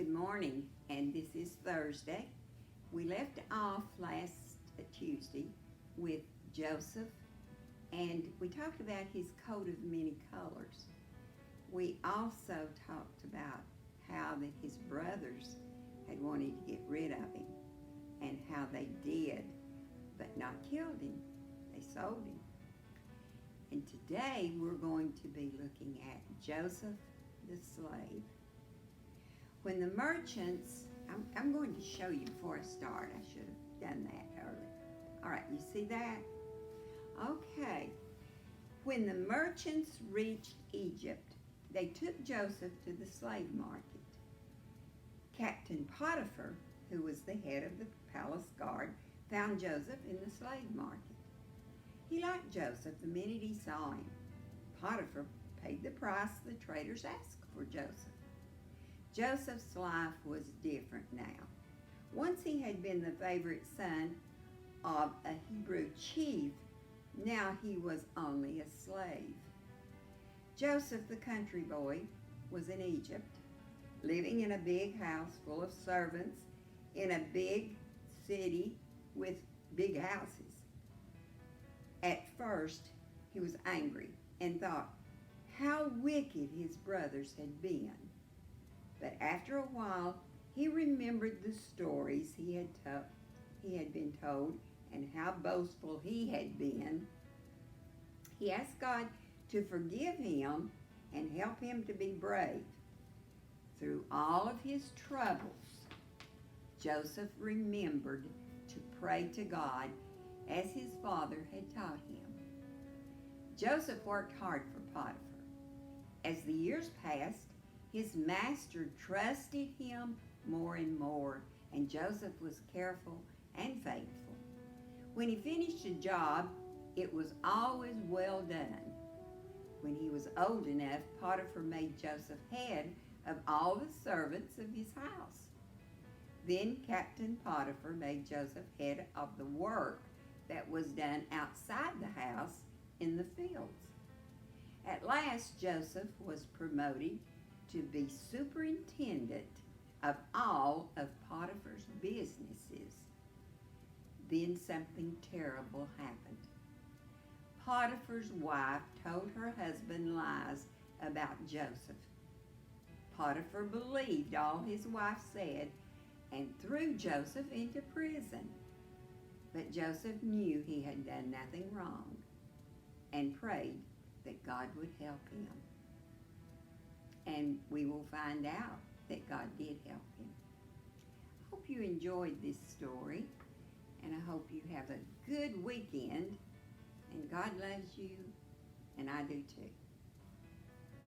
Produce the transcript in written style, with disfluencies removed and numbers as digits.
Good morning, and this is Thursday. We left off last Tuesday with Joseph, and we talked about his coat of many colors. We also talked about how that his brothers had wanted to get rid of him, and how they did, but not killed him. They sold him. And today we're going to be looking at Joseph the slave. When the merchants, I'm going to show you before I start. I should have done that earlier. All right, you see that? Okay. When the merchants reached Egypt, they took Joseph to the slave market. Captain Potiphar, who was the head of the palace guard, found Joseph in the slave market. He liked Joseph the minute he saw him. Potiphar paid the price the traders asked for Joseph. Joseph's life was different now. Once he had been the favorite son of a Hebrew chief, now he was only a slave. Joseph, the country boy, was in Egypt, living in a big house full of servants in a big city with big houses. At first, he was angry and thought how wicked his brothers had been. But after a while, he remembered the stories he had been told and how boastful he had been. He asked God to forgive him and help him to be brave. Through all of his troubles, Joseph remembered to pray to God as his father had taught him. Joseph worked hard for Potiphar. As the years passed, his master trusted him more and more, and Joseph was careful and faithful. When he finished a job, it was always well done. When he was old enough, Potiphar made Joseph head of all the servants of his house. Then Captain Potiphar made Joseph head of the work that was done outside the house in the fields. At last, Joseph was promoted to be superintendent of all of Potiphar's businesses. Then something terrible happened. Potiphar's wife told her husband lies about Joseph. Potiphar believed all his wife said and threw Joseph into prison. But Joseph knew he had done nothing wrong and prayed that God would help him. And we will find out that God did help him. I hope you enjoyed this story, and I hope you have a good weekend, and God loves you, and I do too.